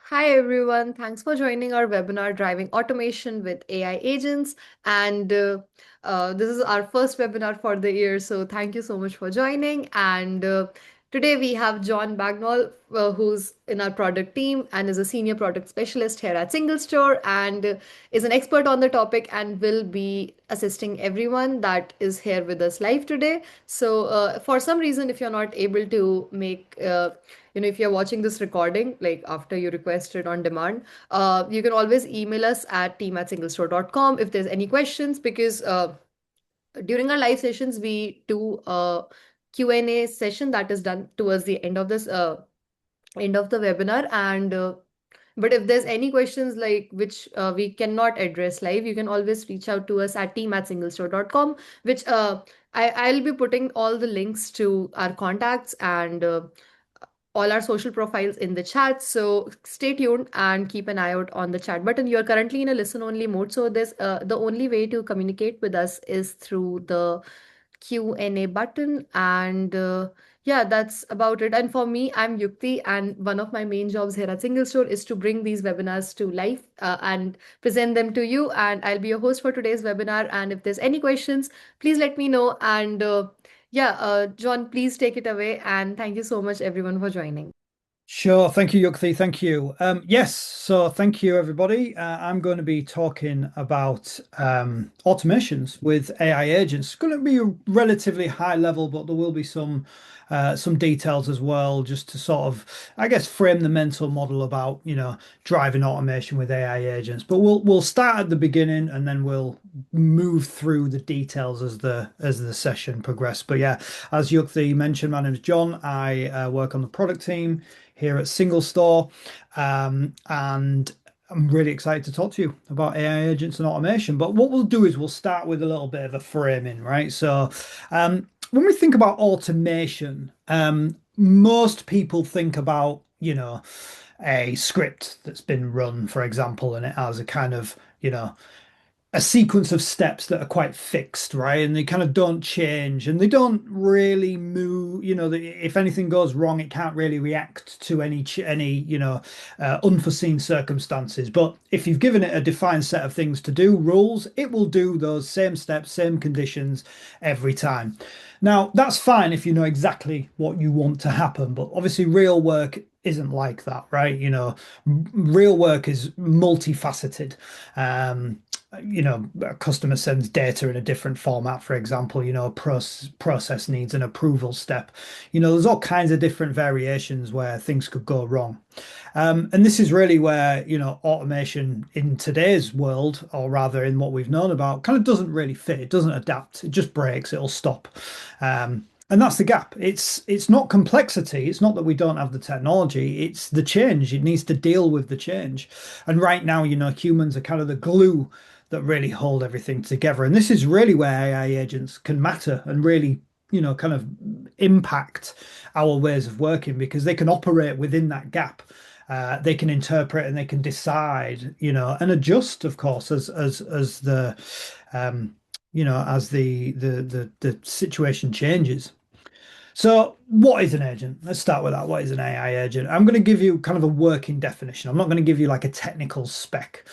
Hi everyone, thanks for joining our webinar Driving Automation with AI Agents. And this is our first webinar for the year, so thank you so much for joining. And today we have John Bagnall, who's in our product team and is a senior product specialist here at SingleStore and is an expert on the topic and will be assisting everyone that is here with us live today. So, for some reason, if you're not able to make if you're watching this recording, like after you requested on demand, you can always email us at team@singlestore.com if there's any questions, because during our live sessions, we do a Q&A session that is done towards the end of the webinar. And but if there's any questions like which we cannot address live, you can always reach out to us at team@singlestore.com, which I'll be putting all the links to our contacts and all our social profiles in the chat. So stay tuned and keep an eye out on the chat button. You're currently in a listen only mode. So this the only way to communicate with us is through the Q&A button. And yeah, that's about it. And for me, I'm Yukti, and one of my main jobs here at SingleStore is to bring these webinars to life and present them to you. And I'll be your host for today's webinar. And if there's any questions, please let me know. And John, please take it away. And thank you so much, everyone, for joining. Sure. Thank you, Yukti. Thank you. Yes. So thank you, everybody. I'm going to be talking about automations with AI agents. It's going to be a relatively high level, but there will be some details as well, just to sort of, I guess, frame the mental model about, driving automation with AI agents. But we'll start at the beginning and then we'll move through the details as the session progresses. But yeah, as Yukti mentioned, my name is John. I work on the product team here at SingleStore. And I'm really excited to talk to you about AI agents and automation. But what we'll do is we'll start with a little bit of a framing, right? So when we think about automation, most people think about, a script that's been run, for example, and it has a kind of, a sequence of steps that are quite fixed, right? And they kind of don't change and they don't really move. If anything goes wrong, it can't really react to any unforeseen circumstances. But if you've given it a defined set of things to do, rules, it will do those same steps, same conditions every time. Now, that's fine if you know exactly what you want to happen, but obviously real work isn't like that, right? Real work is multifaceted. A customer sends data in a different format, for example, a process needs an approval step. There's all kinds of different variations where things could go wrong. And this is really where, automation in today's world, or rather in what we've known about, kind of doesn't really fit. It doesn't adapt. It just breaks. It'll stop. And that's the gap. It's not complexity. It's not that we don't have the technology. It's the change. It needs to deal with the change. And right now, humans are kind of the glue that really hold everything together. And this is really where AI agents can matter and really, kind of impact our ways of working, because they can operate within that gap. They can interpret and they can decide, and adjust, of course, as the as the situation changes. So, what is an agent? Let's start with that. What is an AI agent? I'm going to give you kind of a working definition. I'm not going to give you like a technical spec.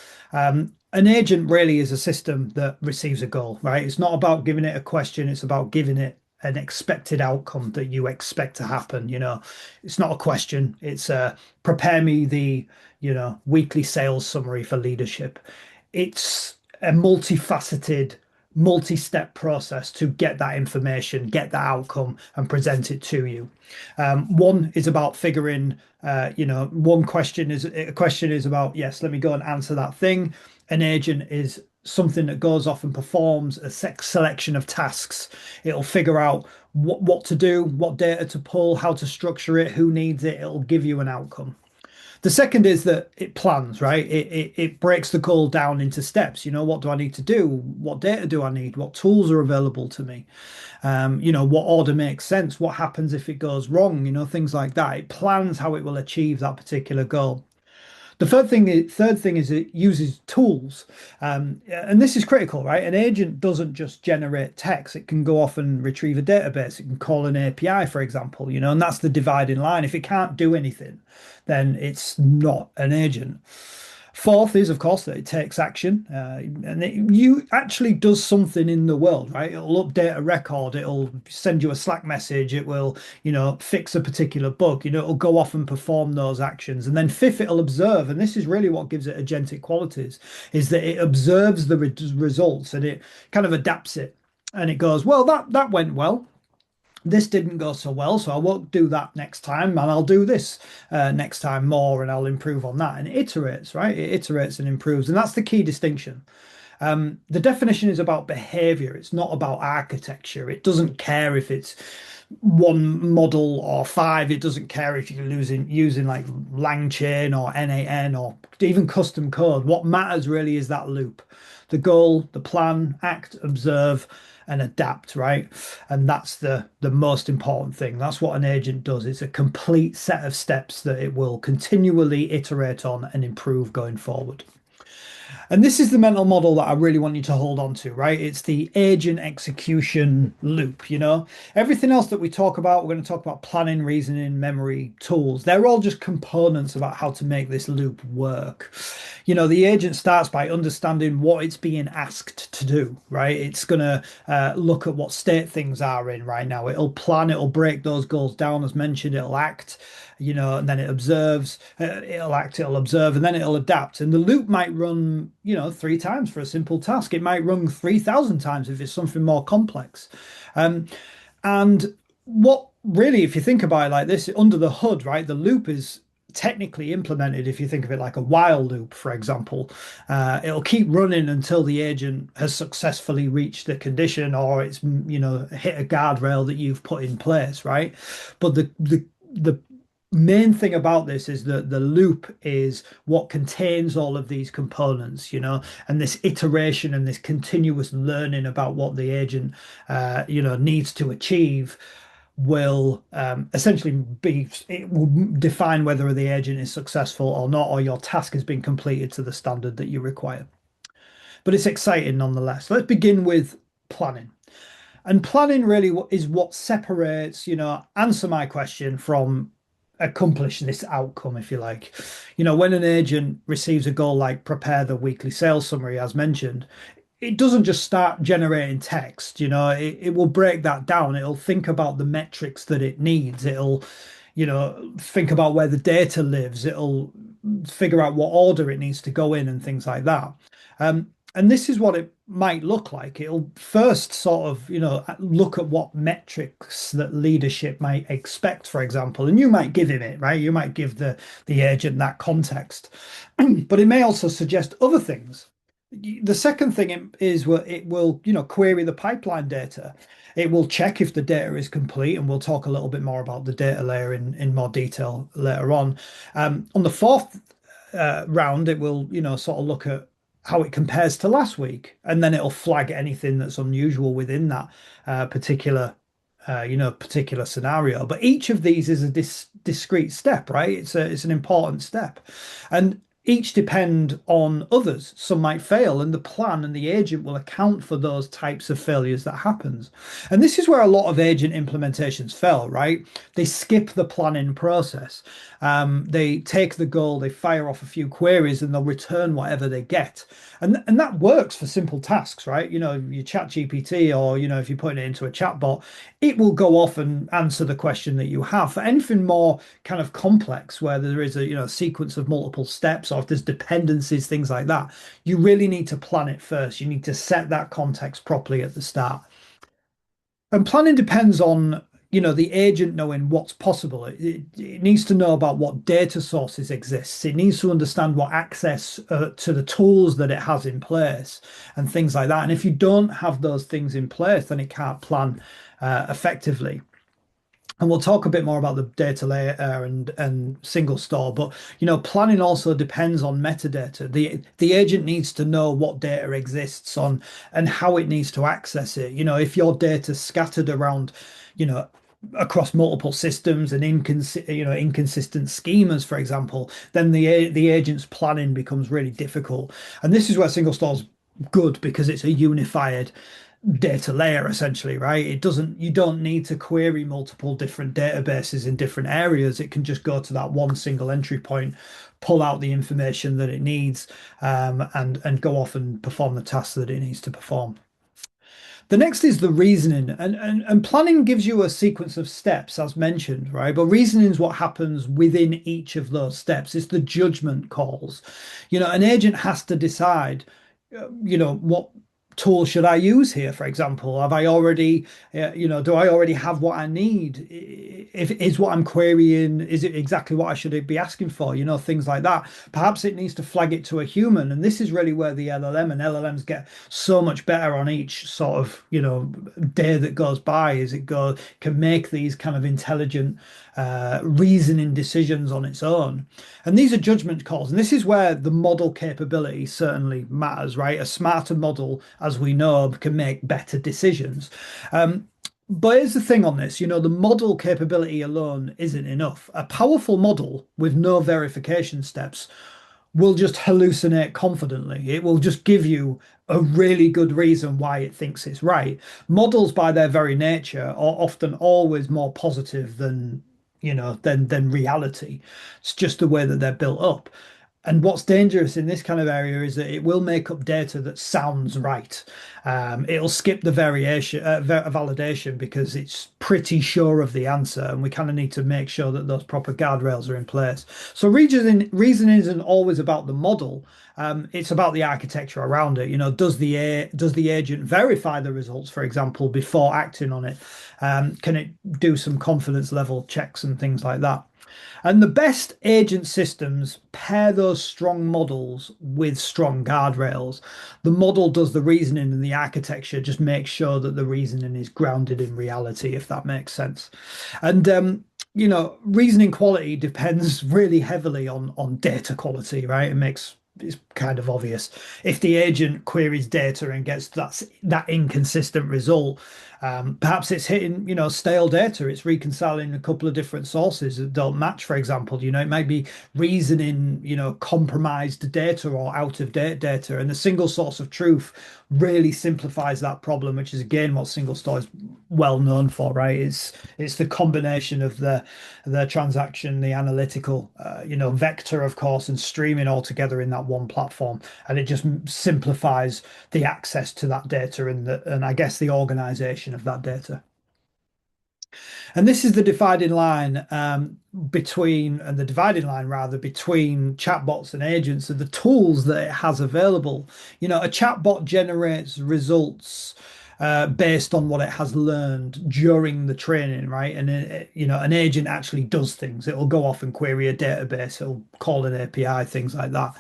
An agent really is a system that receives a goal, right? It's not about giving it a question, it's about giving it an expected outcome that you expect to happen. It's not a question, it's prepare me the, weekly sales summary for leadership. It's a multifaceted multi-step process to get that information, get that outcome, and present it to you. One is about figuring, one question is a question is about, yes, let me go and answer that thing. An agent is something that goes off and performs a selection of tasks. It'll figure out what to do, what data to pull, how to structure it, who needs it. It'll give you an outcome. The second is that it plans, right? It breaks the call down into steps. What do I need to do? What data do I need? What tools are available to me? What order makes sense? What happens if it goes wrong? Things like that. It plans how it will achieve that particular goal. The third thing is it uses tools. And this is critical, right? An agent doesn't just generate text. It can go off and retrieve a database. It can call an API, for example, and that's the dividing line. If it can't do anything, then it's not an agent. Fourth is, of course, that it takes action, and you actually does something in the world, right? It'll update a record, it'll send you a Slack message, it will, fix a particular bug, it'll go off and perform those actions. And then fifth, it'll observe, and this is really what gives it agentic qualities, is that it observes the results and it kind of adapts it. And it goes, well, that went well. This didn't go so well, so I won't do that next time, and I'll do this next time more, and I'll improve on that. And it iterates, right? It iterates and improves, and that's the key distinction. The definition is about behavior. It's not about architecture. It doesn't care if it's one model or five. It doesn't care if you're using like LangChain or NAN or even custom code. What matters really is that loop. The goal, the plan, act, observe, and adapt, right? And that's the most important thing. That's what an agent does. It's a complete set of steps that it will continually iterate on and improve going forward. And this is the mental model that I really want you to hold on to, right? It's the agent execution loop. Everything else that we talk about, we're going to talk about planning, reasoning, memory, tools. They're all just components about how to make this loop work. The agent starts by understanding what it's being asked to do, right? It's going to look at what state things are in right now. It'll plan, it'll break those goals down, as mentioned, it'll act, and then it observes, it'll act, it'll observe, and then it'll adapt. And the loop might run, 3 times for a simple task. It might run 3,000 times if it's something more complex. And what really, if you think about it like this, under the hood, right, the loop is technically implemented. If you think of it like a while loop, for example, it'll keep running until the agent has successfully reached the condition or it's, hit a guardrail that you've put in place, right? But the main thing about this is that the loop is what contains all of these components, and this iteration and this continuous learning about what the agent, needs to achieve will essentially it will define whether the agent is successful or not, or your task has been completed to the standard that you require. But it's exciting nonetheless. Let's begin with planning. And planning really is what separates, answer my question from accomplish this outcome, if you like. When an agent receives a goal like prepare the weekly sales summary, as mentioned, it doesn't just start generating text, it will break that down. It'll think about the metrics that it needs. It'll, think about where the data lives. It'll figure out what order it needs to go in and things like that. And this is what it might look like. It'll first sort of, look at what metrics that leadership might expect, for example, and you might give him it, right? You might give the agent that context, but it may also suggest other things. The second thing is it will, query the pipeline data. It will check if the data is complete, and we'll talk a little bit more about the data layer in more detail later on. On the fourth round, it will, sort of look at how it compares to last week, and then it'll flag anything that's unusual within that particular scenario. But each of these is a discrete step, right? It's an important step, and each depend on others. Some might fail, and the plan and the agent will account for those types of failures that happens. And this is where a lot of agent implementations fail, right? They skip the planning process. They take the goal, they fire off a few queries, and they'll return whatever they get. And that works for simple tasks, right? Your chat GPT, or, if you're putting it into a chatbot, it will go off and answer the question that you have. For anything more kind of complex, where there is a, sequence of multiple steps, or if there's dependencies, things like that, you really need to plan it first. You need to set that context properly at the start. And planning depends on, the agent knowing what's possible. It needs to know about what data sources exist. It needs to understand what access to the tools that it has in place and things like that. And if you don't have those things in place, then it can't plan effectively. And we'll talk a bit more about the data layer and SingleStore, but planning also depends on metadata. The agent needs to know what data exists on and how it needs to access it. If your data's scattered around, across multiple systems and inconsistent schemas, for example, then the agent's planning becomes really difficult. And this is where SingleStore's good because it's a unified data layer essentially, right? You don't need to query multiple different databases in different areas. It can just go to that one single entry point, pull out the information that it needs, and go off and perform the tasks that it needs to perform. The next is the reasoning, and planning gives you a sequence of steps, as mentioned, right? But reasoning is what happens within each of those steps. It's the judgment calls. An agent has to decide, what tool should I use here, for example? Have I already, do I already have what I need? If is what I'm querying, is it exactly what I should be asking for? Things like that. Perhaps it needs to flag it to a human. And this is really where the LLM and LLMs get so much better on each sort of, day that goes by as can make these kind of intelligent reasoning decisions on its own. And these are judgment calls. And this is where the model capability certainly matters, right? A smarter model, as we know, can make better decisions. But here's the thing on this, the model capability alone isn't enough. A powerful model with no verification steps will just hallucinate confidently. It will just give you a really good reason why it thinks it's right. Models, by their very nature, are often always more positive than reality. It's just the way that they're built up. And what's dangerous in this kind of area is that it will make up data that sounds right. It'll skip the validation because it's pretty sure of the answer, and we kind of need to make sure that those proper guardrails are in place. So reasoning isn't always about the model. It's about the architecture around it. Does the agent verify the results, for example, before acting on it? Can it do some confidence level checks and things like that? And the best agent systems pair those strong models with strong guardrails. The model does the reasoning and the architecture just makes sure that the reasoning is grounded in reality, if that makes sense. And reasoning quality depends really heavily on data quality, right? It's kind of obvious. If the agent queries data and gets that inconsistent result, perhaps it's hitting, stale data. It's reconciling a couple of different sources that don't match, for example. It might be reasoning, compromised data or out of date data. And the single source of truth really simplifies that problem, which is again what SingleStore is well known for, right? It's the combination of the transaction, the analytical, vector, of course, and streaming all together in that one platform. And it just simplifies the access to that data and I guess the organization of that data. And this is the dividing line the dividing line rather between chatbots and agents are the tools that it has available. A chatbot generates results based on what it has learned during the training, right? And an agent actually does things. It will go off and query a database. It'll call an API, things like that.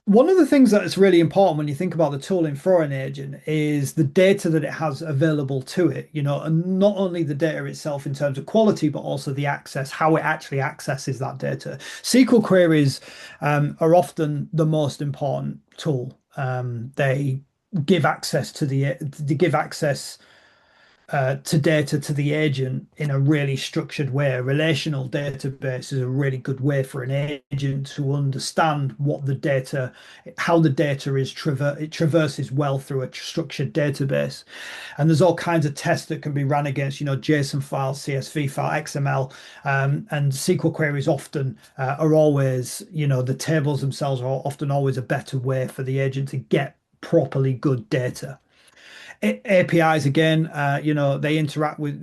One of the things that is really important when you think about the tooling for an agent is the data that it has available to it, and not only the data itself in terms of quality, but also the access, how it actually accesses that data. SQL queries are often the most important tool. They give access to data to the agent in a really structured way. A relational database is a really good way for an agent to understand how the data it traverses well through a structured database. And there's all kinds of tests that can be run against, JSON files, CSV file, XML, and SQL queries often are always, the tables themselves are often always a better way for the agent to get properly good data. APIs again, they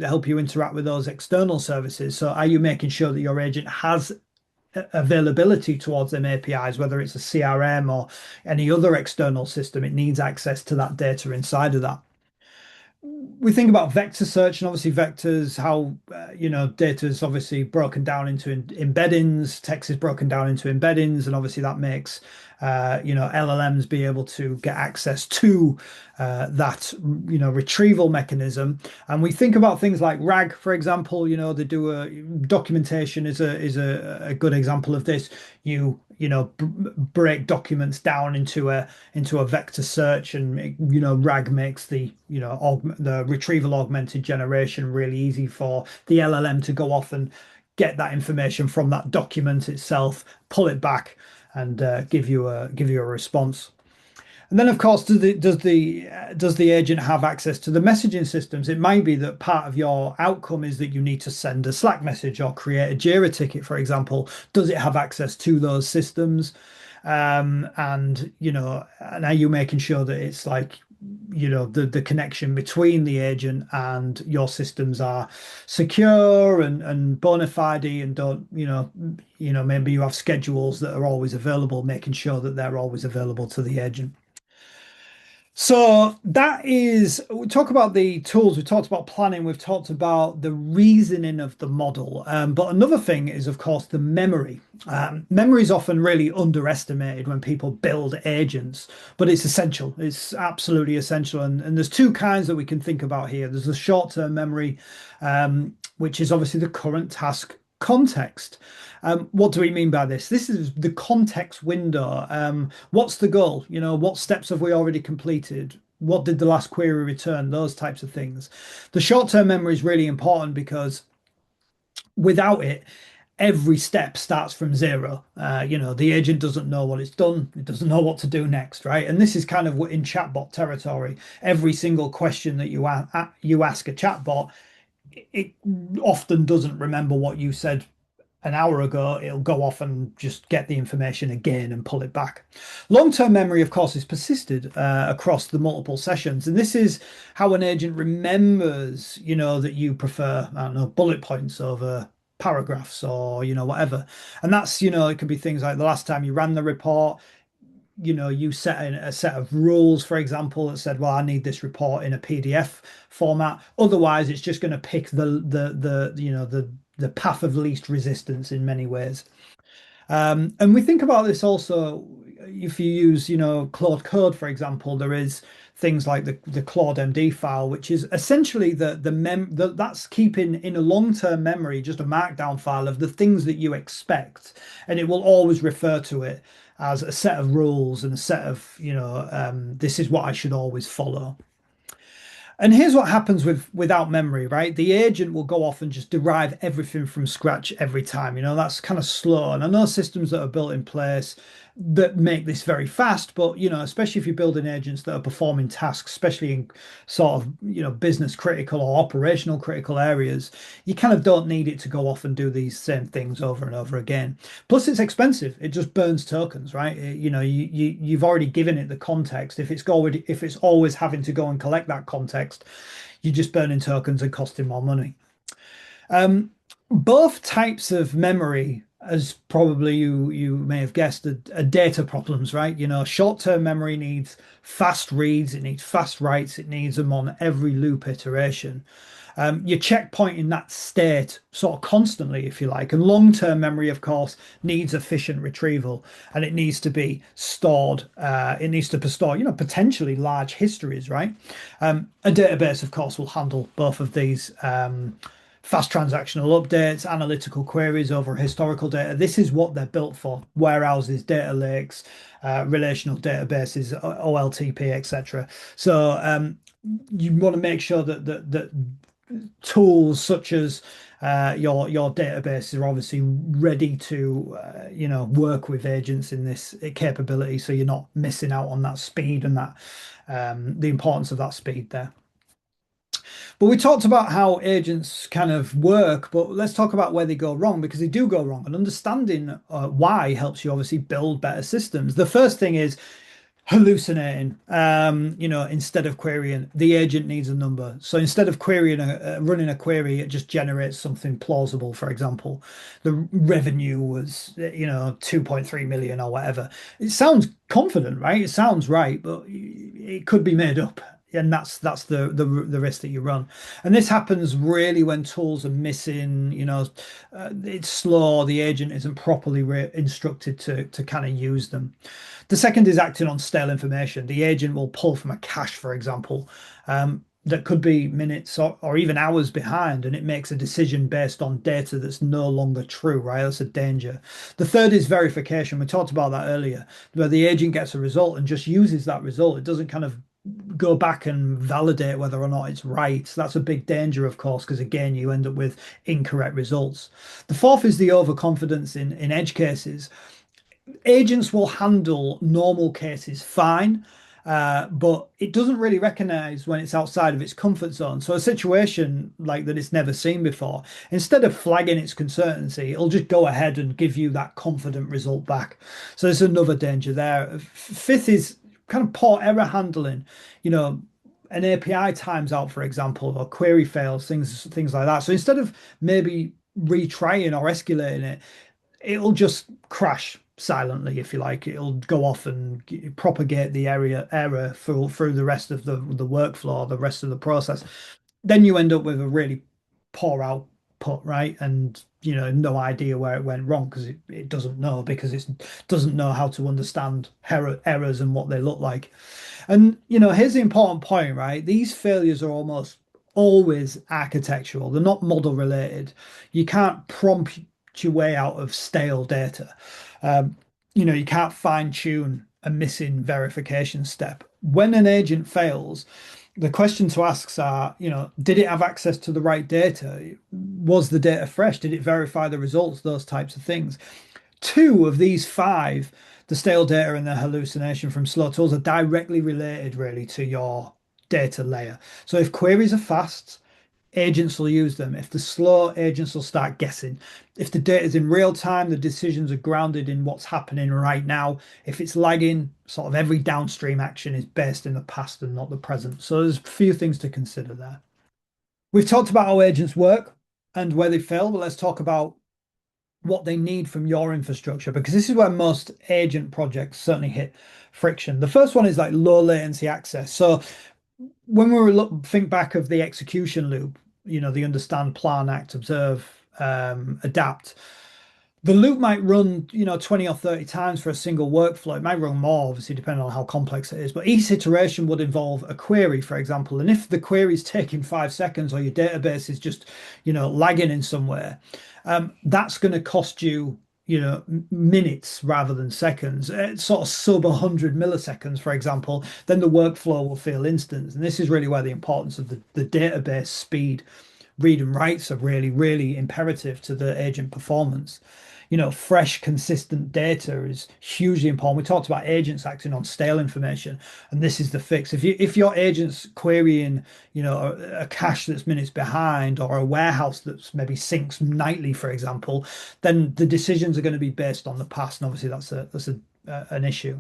help you interact with those external services. So are you making sure that your agent has availability towards them APIs, whether it's a CRM or any other external system? It needs access to that data inside of that. We think about vector search and obviously vectors, how data is obviously broken down into embeddings, text is broken down into embeddings, and obviously that makes LLMs be able to get access to that retrieval mechanism. And we think about things like RAG, for example. They do a documentation is a good example of this. break documents down into a vector search, and RAG makes the retrieval augmented generation really easy for the LLM to go off and get that information from that document itself, pull it back, and give you a response. And then, of course, does the agent have access to the messaging systems? It might be that part of your outcome is that you need to send a Slack message or create a Jira ticket, for example. Does it have access to those systems? And are you making sure that it's like, the connection between the agent and your systems are secure and bona fide, and don't, maybe you have schedules that are always available, making sure that they're always available to the agent. So that is, we talk about the tools, we talked about planning, we've talked about the reasoning of the model. But another thing is, of course, the memory. Memory is often really underestimated when people build agents, but it's essential. It's absolutely essential. And there's two kinds that we can think about here. There's the short-term memory, which is obviously the current task context. What do we mean by this? This is the context window. What's the goal? What steps have we already completed? What did the last query return? Those types of things. The short-term memory is really important because without it, every step starts from zero. The agent doesn't know what it's done. It doesn't know what to do next, right? And this is kind of in chatbot territory. Every single question that you ask a chatbot, it often doesn't remember what you said an hour ago. It'll go off and just get the information again and pull it back. Long-term memory, of course, is persisted across the multiple sessions. And this is how an agent remembers, that you prefer, I don't know, bullet points over paragraphs or, whatever. And that's, it can be things like the last time you ran the report, you set in a set of rules, for example, that said, well, I need this report in a PDF format. Otherwise, it's just going to pick the path of least resistance in many ways. And we think about this also if you use, Claude Code, for example. There is things like the Claude MD file, which is essentially that's keeping in a long-term memory just a markdown file of the things that you expect, and it will always refer to it as a set of rules and a set of, this is what I should always follow. And here's what happens without memory, right? The agent will go off and just derive everything from scratch every time. That's kind of slow. And I know systems that are built in place that make this very fast, but especially if you're building agents that are performing tasks, especially in sort of, business critical or operational critical areas, you kind of don't need it to go off and do these same things over and over again. Plus, it's expensive. It just burns tokens, right? You've already given it the context. If it's always having to go and collect that context, you're just burning tokens and costing more money. Both types of memory, as probably you may have guessed, are data problems, right? Short-term memory needs fast reads, it needs fast writes, it needs them on every loop iteration. You're checkpointing that state sort of constantly, if you like. And long-term memory, of course, needs efficient retrieval, and it needs to be stored. It needs to be stored, potentially large histories, right? A database, of course, will handle both of these. Fast transactional updates, analytical queries over historical data. This is what they're built for: warehouses, data lakes, relational databases, OLTP, etc. So you want to make sure that tools such as your database are obviously ready to work with agents in this capability, so you're not missing out on that speed and that the importance of that speed there. But we talked about how agents kind of work, but let's talk about where they go wrong, because they do go wrong. And understanding why helps you obviously build better systems. The first thing is hallucinating. Instead of querying, the agent needs a number. So instead of running a query, it just generates something plausible. For example, the revenue was, 2.3 million or whatever. It sounds confident, right? It sounds right, but it could be made up. And that's the risk that you run. And this happens really when tools are missing, it's slow, the agent isn't properly instructed to kind of use them. The second is acting on stale information. The agent will pull from a cache, for example. that could be minutes or even hours behind, and it makes a decision based on data that's no longer true, right? That's a danger. The third is verification. We talked about that earlier, where the agent gets a result and just uses that result. It doesn't kind of go back and validate whether or not it's right. That's a big danger, of course, because again, you end up with incorrect results. The fourth is the overconfidence in edge cases. Agents will handle normal cases fine, but it doesn't really recognize when it's outside of its comfort zone. So a situation like that it's never seen before, instead of flagging its uncertainty, it'll just go ahead and give you that confident result back. So there's another danger there. Fifth is kind of poor error handling. You know, an API times out, for example, or query fails, things like that. So instead of maybe retrying or escalating it, it'll just crash silently, if you like. It'll go off and propagate the error through the rest of the workflow, the rest of the process. Then you end up with a really poor output, right? And no idea where it went wrong because it doesn't know because it doesn't know how to understand errors and what they look like. And here's the important point, right? These failures are almost always architectural. They're not model related. You can't prompt your way out of stale data. Um, you can't fine tune a missing verification step. When an agent fails, the question to ask are, did it have access to the right data? Was the data fresh? Did it verify the results? Those types of things. Two of these five, the stale data and the hallucination from slow tools, are directly related really to your data layer. So if queries are fast, agents will use them. If they're slow, agents will start guessing. If the data is in real time, the decisions are grounded in what's happening right now. If it's lagging, sort of every downstream action is based in the past and not the present. So there's a few things to consider there. We've talked about how agents work and where they fail, but let's talk about what they need from your infrastructure, because this is where most agent projects certainly hit friction. The first one is like low latency access. So when we think back of the execution loop, the understand, plan, act, observe, adapt, the loop might run, 20 or 30 times for a single workflow. It might run more, obviously, depending on how complex it is. But each iteration would involve a query, for example. And if the query is taking 5 seconds or your database is just, lagging in somewhere, that's going to cost you, minutes rather than seconds. It's sort of sub 100 milliseconds, for example, then the workflow will feel instant. And this is really where the importance of the database speed, read and writes are really, really imperative to the agent performance. Fresh, consistent data is hugely important. We talked about agents acting on stale information, and this is the fix. If your agent's querying, a cache that's minutes behind or a warehouse that's maybe syncs nightly, for example, then the decisions are going to be based on the past, and obviously an issue.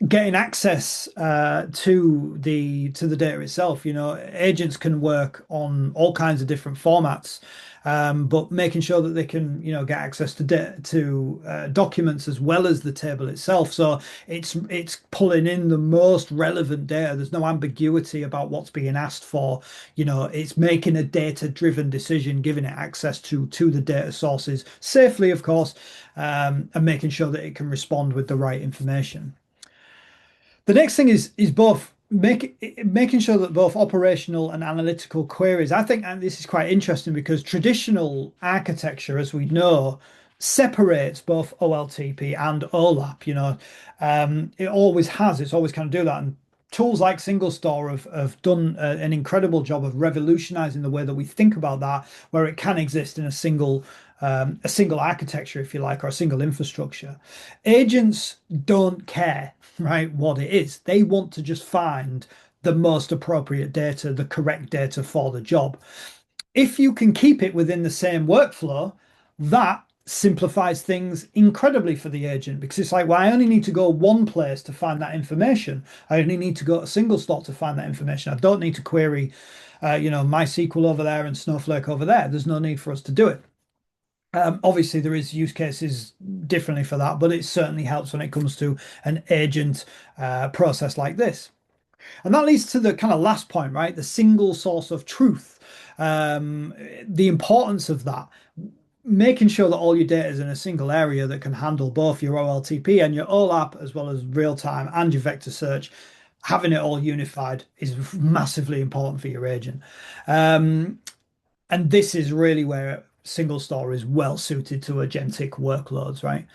Getting access to the data itself. Agents can work on all kinds of different formats, but making sure that they can, get access to documents as well as the table itself. So it's pulling in the most relevant data. There's no ambiguity about what's being asked for. It's making a data-driven decision, giving it access to the data sources safely, of course, and making sure that it can respond with the right information. The next thing is both making sure that both operational and analytical queries. I think and this is quite interesting because traditional architecture, as we know, separates both OLTP and OLAP. It always has. It's always kind of do that. And tools like SingleStore have done an incredible job of revolutionizing the way that we think about that, where it can exist in a single architecture, if you like, or a single infrastructure. Agents don't care, right, what it is. They want to just find the most appropriate data, the correct data for the job. If you can keep it within the same workflow, that simplifies things incredibly for the agent because it's like, well, I only need to go one place to find that information. I only need to go to SingleStore to find that information. I don't need to query, MySQL over there and Snowflake over there. There's no need for us to do it. Obviously, there is use cases differently for that, but it certainly helps when it comes to an agent process like this. And that leads to the kind of last point, right? The single source of truth. The importance of that, making sure that all your data is in a single area that can handle both your OLTP and your OLAP, as well as real time and your vector search having it all unified is massively important for your agent. Um, and this is really where SingleStore is well suited to agentic workloads, right?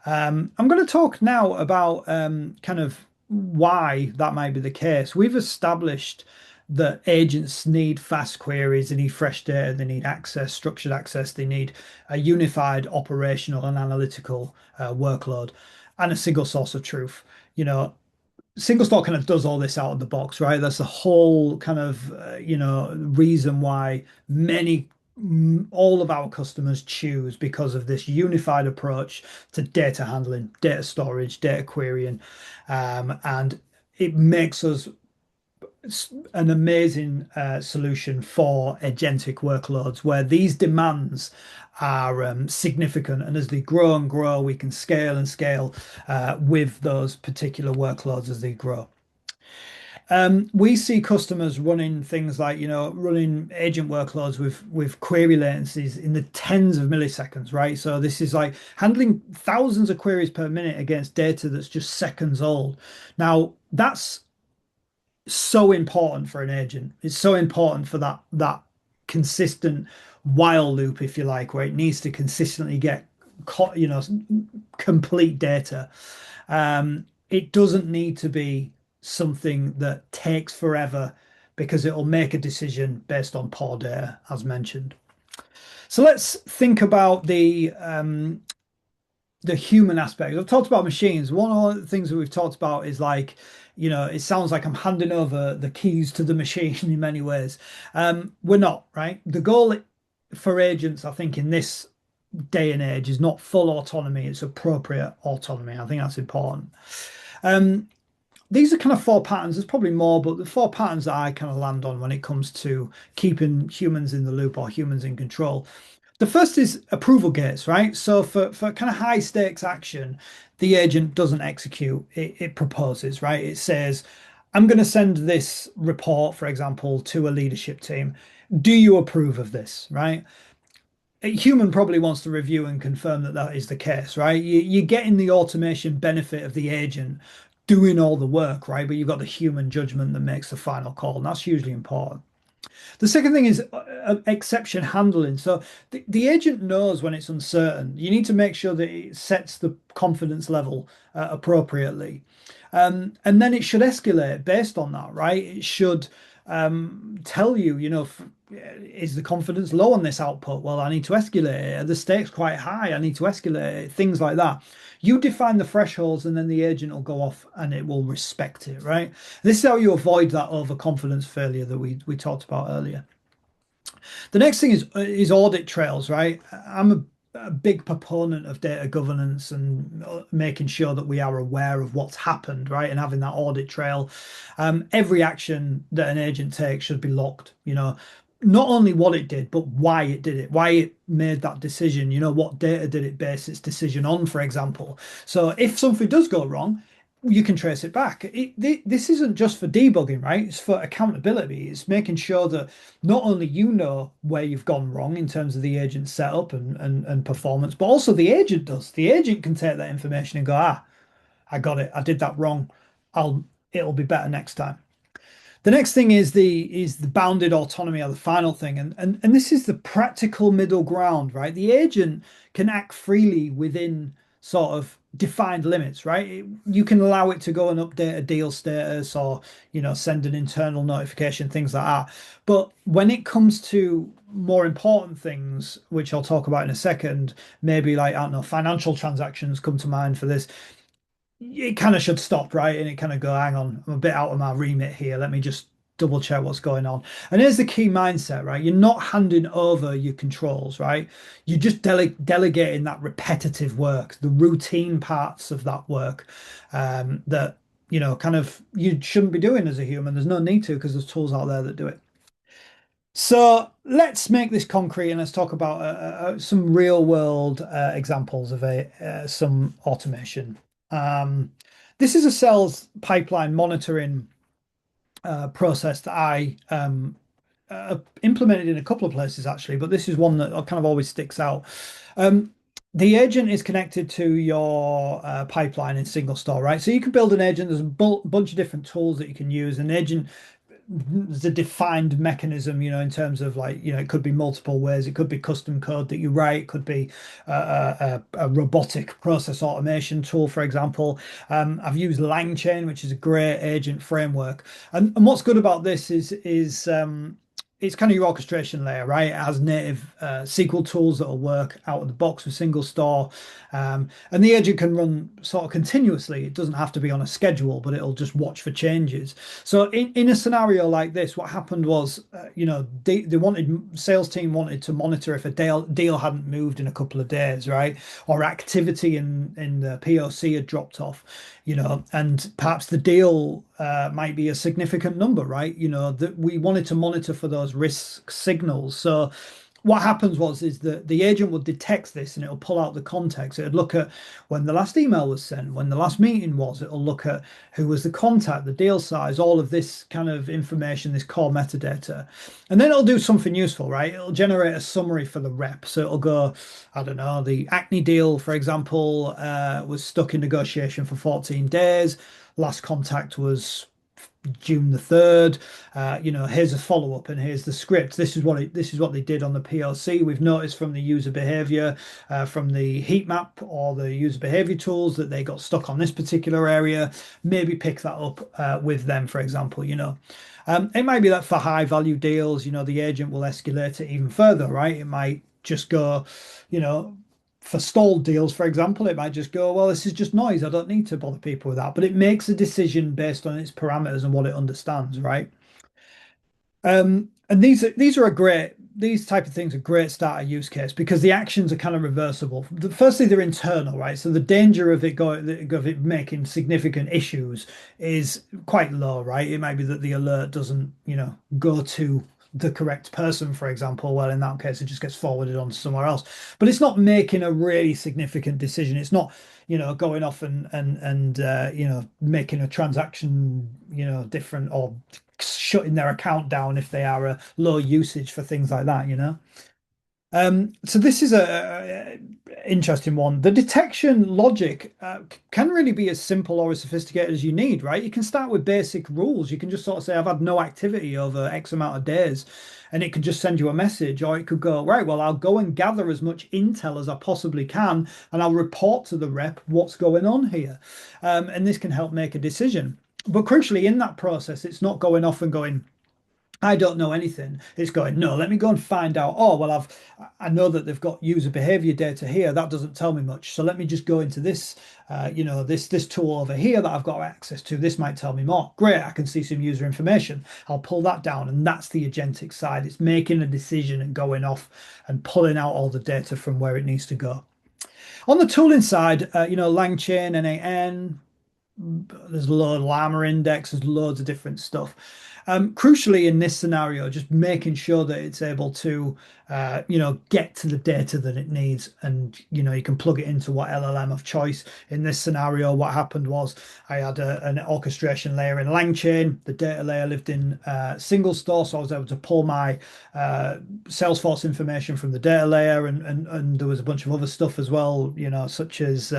I'm going to talk now about kind of why that might be the case. We've established that agents need fast queries, they need fresh data, they need access, structured access, they need a unified operational and analytical workload, and a single source of truth. You know, SingleStore kind of does all this out of the box, right? That's the whole kind of reason why all of our customers choose, because of this unified approach to data handling, data storage, data querying, and it makes us an amazing solution for agentic workloads where these demands are significant, and as they grow and grow, we can scale and scale with those particular workloads as they grow. We see customers running things like, running agent workloads with query latencies in the tens of milliseconds, right? So this is like handling thousands of queries per minute against data that's just seconds old. Now, that's so important for an agent. It's so important for that consistent while loop, if you like, where it needs to consistently get, complete data. It doesn't need to be something that takes forever because it'll make a decision based on poor data, as mentioned. So let's think about the human aspect. I've talked about machines. One of the things that we've talked about is like, it sounds like I'm handing over the keys to the machine in many ways. We're not, right? The goal for agents, I think, in this day and age is not full autonomy, it's appropriate autonomy. I think that's important. Um, these are kind of four patterns. There's probably more, but the four patterns that I kind of land on when it comes to keeping humans in the loop or humans in control. The first is approval gates, right? So for kind of high stakes action, the agent doesn't execute, it proposes, right? It says, I'm going to send this report, for example, to a leadership team. Do you approve of this, right? A human probably wants to review and confirm that that is the case, right? You're getting the automation benefit of the agent doing all the work, right? But you've got the human judgment that makes the final call, and that's hugely important. The second thing is exception handling. So the agent knows when it's uncertain. You need to make sure that it sets the confidence level appropriately. And then it should escalate based on that, right? It should tell you, is the confidence low on this output? Well, I need to escalate it. Are the stakes quite high? I need to escalate it. Things like that. You define the thresholds, and then the agent will go off and it will respect it, right? This is how you avoid that overconfidence failure that we talked about earlier. The next thing is audit trails, right? I'm a big proponent of data governance and making sure that we are aware of what's happened, right? And having that audit trail. Every action that an agent takes should be logged, not only what it did, but why it did it, why it made that decision, what data did it base its decision on, for example. So if something does go wrong, you can trace it back. This isn't just for debugging, right? It's for accountability. It's making sure that not only you know where you've gone wrong in terms of the agent setup and performance, but also the agent does. The agent can take that information and go, I got it. I did that wrong. It'll be better next time. The next thing is the bounded autonomy, or the final thing, and this is the practical middle ground, right? The agent can act freely within sort of defined limits, right? You can allow it to go and update a deal status, or send an internal notification, things like that. But when it comes to more important things, which I'll talk about in a second, maybe like, I don't know, financial transactions come to mind for this, it kind of should stop, right? And it kind of go, hang on, I'm a bit out of my remit here. Let me just double check what's going on. And here's the key mindset, right? You're not handing over your controls, right? You're just delegating that repetitive work, the routine parts of that work that, kind of you shouldn't be doing as a human. There's no need to, because there's tools out there that do it. So let's make this concrete, and let's talk about some real world examples of some automation. Um, this is a sales pipeline monitoring process that I implemented in a couple of places actually, but this is one that kind of always sticks out. Um, The agent is connected to your pipeline in SingleStore, right? So you can build an agent. There's a bunch of different tools that you can use. An agent is a defined mechanism, in terms of like, it could be multiple ways. It could be custom code that you write. It could be a robotic process automation tool, for example. I've used LangChain, which is a great agent framework. And what's good about this is it's kind of your orchestration layer, right? It has native SQL tools that will work out of the box with SingleStore. And the agent can run sort of continuously. It doesn't have to be on a schedule, but it'll just watch for changes. So in a scenario like this, what happened was, they wanted sales team wanted to monitor if a deal hadn't moved in a couple of days, right? Or activity in the POC had dropped off, and perhaps the deal might be a significant number, right? That we wanted to monitor for those risk signals. So what happens is that the agent would detect this and it'll pull out the context. It'll look at when the last email was sent, when the last meeting was. It'll look at who was the contact, the deal size, all of this kind of information, this core metadata. And then it'll do something useful, right? It'll generate a summary for the rep. So it'll go, I don't know, the Acne deal, for example, was stuck in negotiation for 14 days. Last contact was June the 3rd. Here's a follow-up and here's the script. This is what they did on the PLC. We've noticed from the user behavior, from the heat map or the user behavior tools that they got stuck on this particular area. Maybe pick that up with them, for example. It might be that for high value deals, the agent will escalate it even further, right? It might just go, you know, for stalled deals, for example, it might just go, well, this is just noise. I don't need to bother people with that. But it makes a decision based on its parameters and what it understands, right? And these are a great these type of things are great starter use case because the actions are kind of reversible. Firstly, they're internal, right? So the danger of it making significant issues is quite low, right? It might be that the alert doesn't, go to the correct person, for example. Well, in that case, it just gets forwarded on to somewhere else. But it's not making a really significant decision. It's not, going off and making a transaction, different or shutting their account down if they are a low usage for things like that. So this is a interesting one. The detection logic can really be as simple or as sophisticated as you need, right? You can start with basic rules. You can just sort of say, I've had no activity over X amount of days, and it could just send you a message, or it could go, right, well, I'll go and gather as much intel as I possibly can, and I'll report to the rep what's going on here. And this can help make a decision. But crucially, in that process, it's not going off and going, I don't know anything. It's going, no, let me go and find out. Oh, well, I know that they've got user behavior data here. That doesn't tell me much. So let me just go into this, this tool over here that I've got access to. This might tell me more. Great, I can see some user information. I'll pull that down. And that's the agentic side. It's making a decision and going off and pulling out all the data from where it needs to go. On the tooling side, LangChain, N8N, there's a load of Llama index, there's loads of different stuff. Crucially, in this scenario, just making sure that it's able to, get to the data that it needs, and you can plug it into what LLM of choice. In this scenario, what happened was I had an orchestration layer in LangChain. The data layer lived in SingleStore, so I was able to pull my Salesforce information from the data layer, and there was a bunch of other stuff as well, such as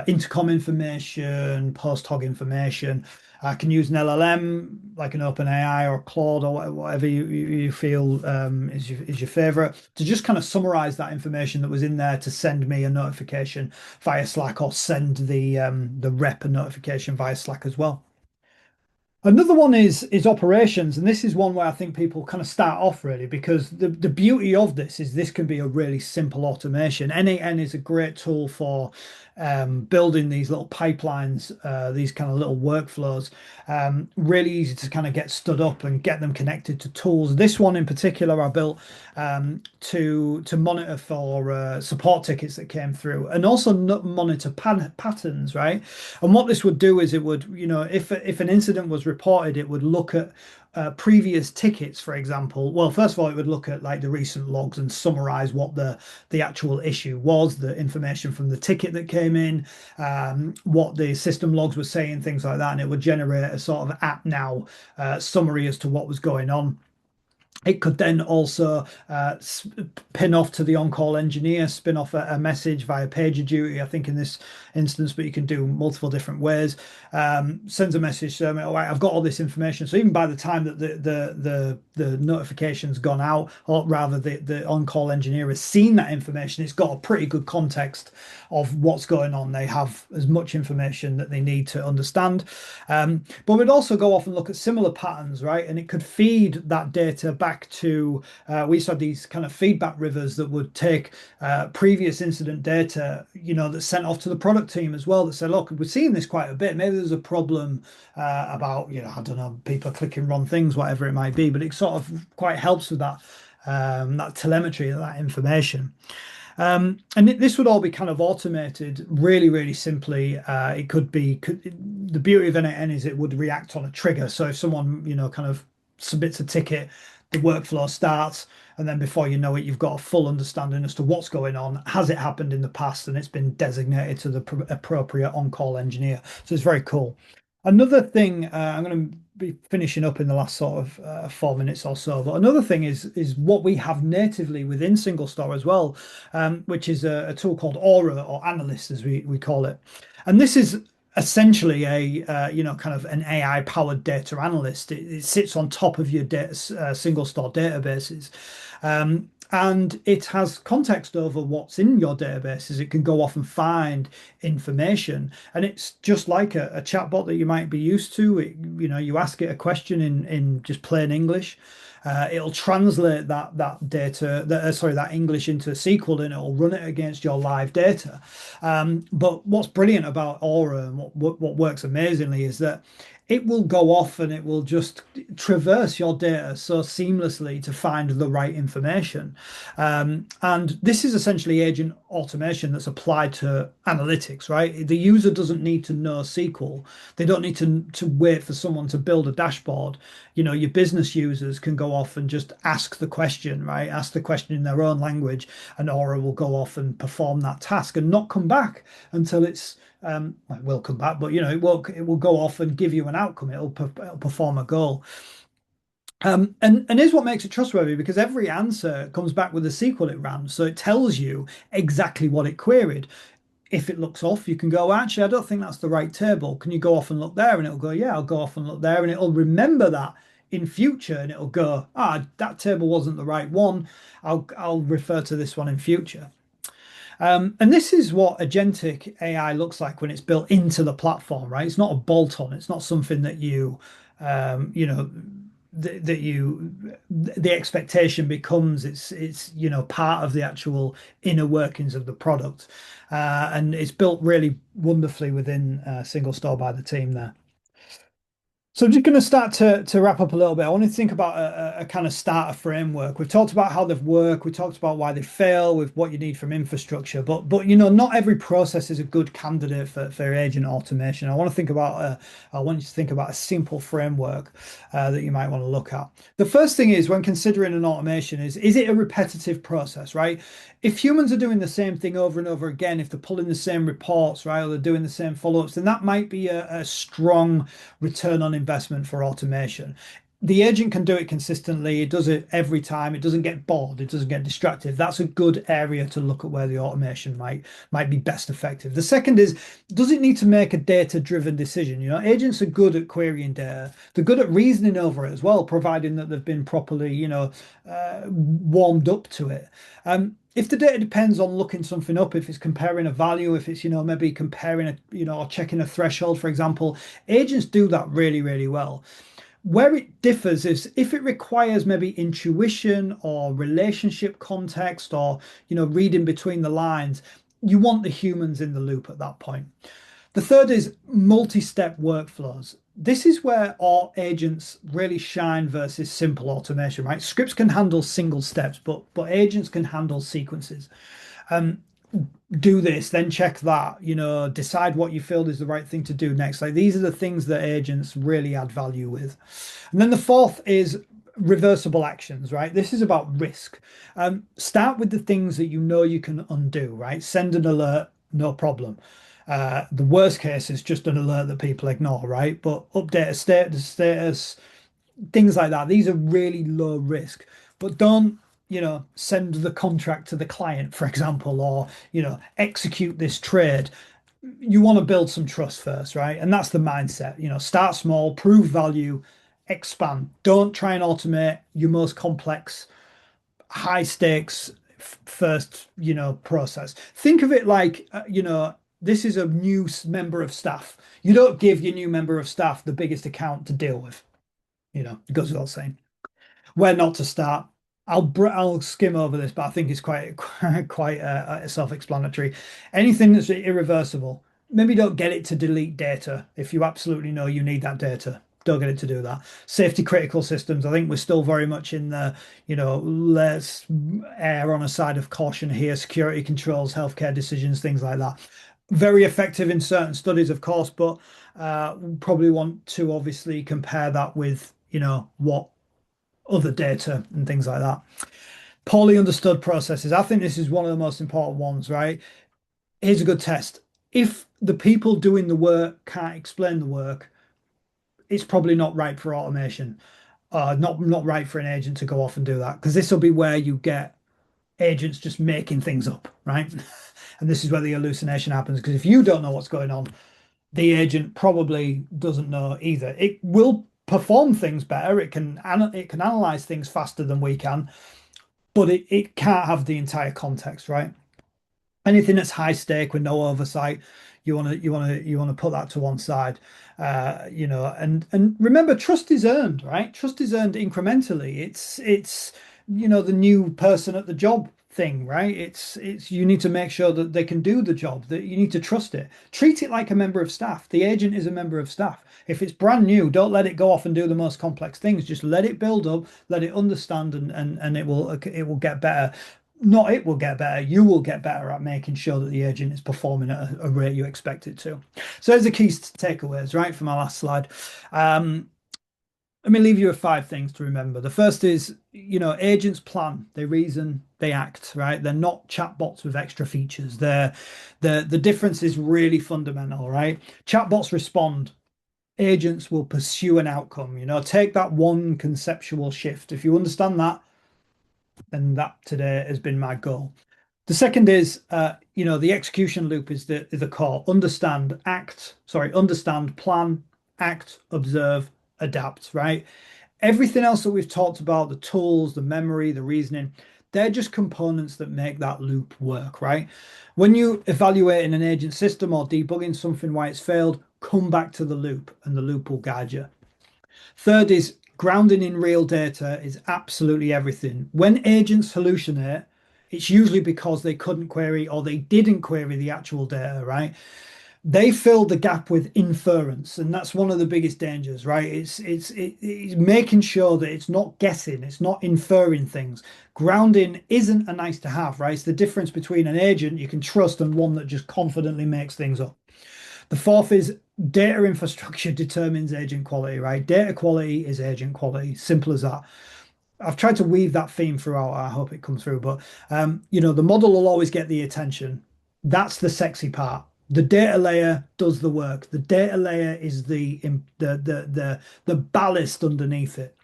intercom information, post hog information. I can use an LLM like an OpenAI or Claude or whatever you feel is your favorite to just kind of summarize that information that was in there to send me a notification via Slack, or send the rep a notification via Slack as well. Another one is operations, and this is one where I think people kind of start off really, because the beauty of this can be a really simple automation. N8N is a great tool for building these little pipelines, these kind of little workflows. Really easy to kind of get stood up and get them connected to tools. This one in particular I built to monitor for support tickets that came through, and also monitor patterns, right? And what this would do is it would, if an incident was reported, it would look at previous tickets, for example. Well, first of all, it would look at like the recent logs and summarize what the actual issue was, the information from the ticket that came in, what the system logs were saying, things like that, and it would generate a sort of app now summary as to what was going on. It could then also pin off to the on-call engineer, spin off a message via PagerDuty, I think in this instance, but you can do multiple different ways. Sends a message to them, all right, I've got all this information. So even by the time that the notification's gone out, or rather the on-call engineer has seen that information, it's got a pretty good context of what's going on. They have as much information that they need to understand. But we'd also go off and look at similar patterns, right? And it could feed that data back to, we used to have these kind of feedback rivers that would take previous incident data, that's sent off to the product team as well, that said, look, we're seeing this quite a bit. Maybe there's a problem about, I don't know, people clicking wrong things, whatever it might be, but it sort of quite helps with that telemetry, that information. And this would all be kind of automated really, really simply. It could be, the beauty of n8n is it would react on a trigger. So if someone, kind of submits a ticket, the workflow starts, and then before you know it, you've got a full understanding as to what's going on. Has it happened in the past? And it's been designated to the appropriate on-call engineer. So it's very cool. Another thing, I'm going to be finishing up in the last sort of 4 minutes or so. But another thing is what we have natively within SingleStore as well, which is a tool called Aura, or Analyst as we call it. And this is essentially kind of an AI powered data analyst. It sits on top of your SingleStore databases. And it has context over what's in your databases. It can go off and find information, and it's just like a chatbot that you might be used to. You ask it a question in just plain English. It'll translate that data, that English into SQL, and it'll run it against your live data. But what's brilliant about Aura, and what works amazingly, is that it will go off and it will just traverse your data so seamlessly to find the right information. And this is essentially agent automation that's applied to analytics, right? The user doesn't need to know SQL. They don't need to wait for someone to build a dashboard. Your business users can go off and just ask the question, right? Ask the question in their own language, and Aura will go off and perform that task and not come back until it's it will come back, but it will go off and give you an outcome. It'll perform a goal. And here's what makes it trustworthy, because every answer comes back with a SQL it ran, so it tells you exactly what it queried. If it looks off, you can go, actually, I don't think that's the right table. Can you go off and look there? And it'll go, yeah, I'll go off and look there, and it'll remember that in future, and it'll go, that table wasn't the right one. I'll refer to this one in future. And this is what agentic AI looks like when it's built into the platform, right? It's not a bolt-on. It's not something that you know, that you, the expectation becomes it's part of the actual inner workings of the product. And it's built really wonderfully within SingleStore by the team there. So I'm just going to start to wrap up a little bit. I want to think about a kind of starter framework. We've talked about how they've worked. We talked about why they fail, with what you need from infrastructure. But not every process is a good candidate for agent automation. I want you to think about a simple framework that you might want to look at. The first thing is, when considering an automation, is it a repetitive process, right? If humans are doing the same thing over and over again, if they're pulling the same reports, right, or they're doing the same follow-ups, then that might be a strong return on investment for automation. The agent can do it consistently. It does it every time. It doesn't get bored. It doesn't get distracted. That's a good area to look at where the automation might be best effective. The second is, does it need to make a data-driven decision? Agents are good at querying data. They're good at reasoning over it as well, providing that they've been properly, warmed up to it. If the data depends on looking something up, if it's comparing a value, if it's, maybe comparing or checking a threshold, for example, agents do that really, really well. Where it differs is if it requires maybe intuition or relationship context, or, reading between the lines, you want the humans in the loop at that point. The third is multi-step workflows. This is where our agents really shine versus simple automation, right? Scripts can handle single steps, but agents can handle sequences. Do this, then check that, decide what you feel is the right thing to do next. Like, these are the things that agents really add value with. And then the fourth is reversible actions, right? This is about risk. Start with the things that you can undo, right? Send an alert, no problem. The worst case is just an alert that people ignore, right? But update a status, things like that. These are really low risk, but don't, send the contract to the client, for example, or, execute this trade. You want to build some trust first, right? And that's the mindset. Start small, prove value, expand. Don't try and automate your most complex, high stakes first, process. Think of it like, this is a new member of staff. You don't give your new member of staff the biggest account to deal with. It goes without saying. Where not to start. I'll skim over this, but I think it's quite self-explanatory. Anything that's irreversible, maybe don't get it to delete data if you absolutely know you need that data. Don't get it to do that. Safety critical systems. I think we're still very much in the, let's err on a side of caution here. Security controls, healthcare decisions, things like that. Very effective in certain studies, of course, but probably want to obviously compare that with, what other data and things like that. Poorly understood processes. I think this is one of the most important ones, right? Here's a good test. If the people doing the work can't explain the work, it's probably not right for automation. Not right for an agent to go off and do that, because this will be where you get agents just making things up, right? And this is where the hallucination happens, because if you don't know what's going on, the agent probably doesn't know either. It will perform things better. It can analyze things faster than we can, but it can't have the entire context, right? Anything that's high stake with no oversight, you want to put that to one side. And remember, trust is earned, right? Trust is earned incrementally. It's the new person at the job thing, right? It's you need to make sure that they can do the job, that you need to trust it. Treat it like a member of staff. The agent is a member of staff. If it's brand new, don't let it go off and do the most complex things. Just let it build up, let it understand, and it will get better. Not it will get better, you will get better at making sure that the agent is performing at a rate you expect it to. So there's the key takeaways, right, from my last slide. Um, Let me leave you with five things to remember. The first is, agents plan, they reason, they act, right? They're not chatbots with extra features. The difference is really fundamental, right? Chatbots respond. Agents will pursue an outcome. Take that one conceptual shift. If you understand that, then that today has been my goal. The second is, the execution loop is the core. Understand, plan, act, observe, adapt, right? Everything else that we've talked about, the tools, the memory, the reasoning, they're just components that make that loop work, right? When you evaluate in an agent system or debugging something why it's failed, come back to the loop and the loop will guide you. Third is grounding in real data is absolutely everything. When agents hallucinate, it's usually because they couldn't query or they didn't query the actual data, right? They fill the gap with inference, and that's one of the biggest dangers, right? It's making sure that it's not guessing, it's not inferring things. Grounding isn't a nice to have, right? It's the difference between an agent you can trust and one that just confidently makes things up. The fourth is data infrastructure determines agent quality, right? Data quality is agent quality. Simple as that. I've tried to weave that theme throughout. I hope it comes through. But the model will always get the attention. That's the sexy part. The data layer does the work. The data layer is the ballast underneath it.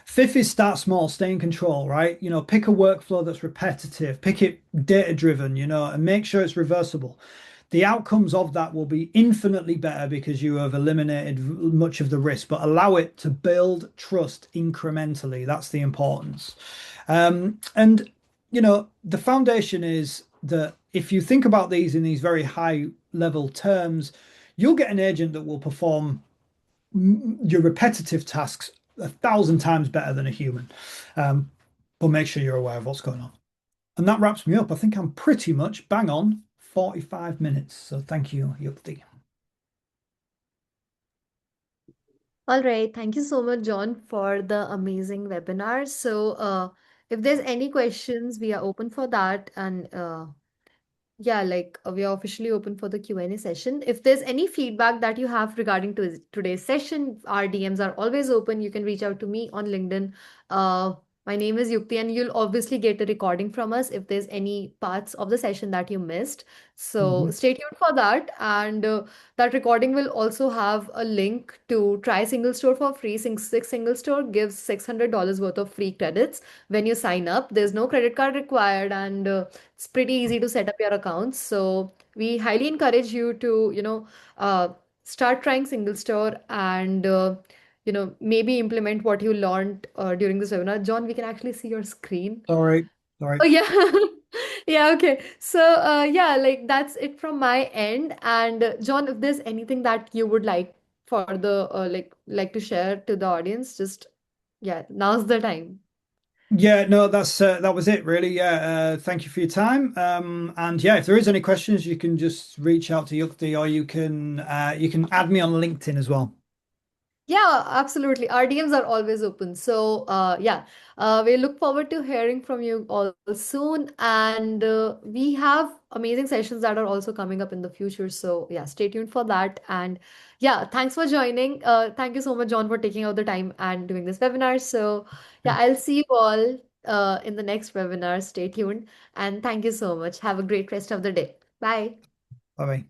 Fifth is start small, stay in control, right? Pick a workflow that's repetitive, pick it data driven, and make sure it's reversible. The outcomes of that will be infinitely better because you have eliminated much of the risk, but allow it to build trust incrementally. That's the importance. And the foundation is that if you think about these in these very high level terms, you'll get an agent that will perform your repetitive tasks 1,000 times better than a human. Um, but make sure you're aware of what's going on. And that wraps me up. I think I'm pretty much bang on 45 minutes. So thank you, Yukti. All right. Thank you so much, John, for the amazing webinar. So, if there's any questions, we are open for that. And yeah, like we are officially open for the Q&A session. If there's any feedback that you have regarding to today's session, our DMs are always open. You can reach out to me on LinkedIn. Uh, My name is Yukti, and you'll obviously get a recording from us if there's any parts of the session that you missed. So Mhm. stay tuned for that. And that recording will also have a link to try SingleStore for free. SingleStore gives $600 worth of free credits when you sign up. There's no credit card required, and it's pretty easy to set up your accounts. So we highly encourage you to, start trying SingleStore and maybe implement what you learned during this webinar. John, we can actually see your screen. Sorry, sorry. Oh, yeah. Yeah, okay. So, yeah, like that's it from my end. And John, if there's anything that you would like for the like to share to the audience, just yeah, now's the time. Yeah, no, that was it really. Yeah, thank you for your time. And yeah, if there is any questions, you can just reach out to Yukti, or you can add me on LinkedIn as well. Yeah, absolutely. Our DMs are always open. So, yeah, we look forward to hearing from you all soon. And we have amazing sessions that are also coming up in the future. So, yeah, stay tuned for that. And yeah, thanks for joining. Thank you so much, John, for taking out the time and doing this webinar. So, yeah, Okay. I'll see you all in the next webinar. Stay tuned. And thank you so much. Have a great rest of the day. Bye. Bye bye.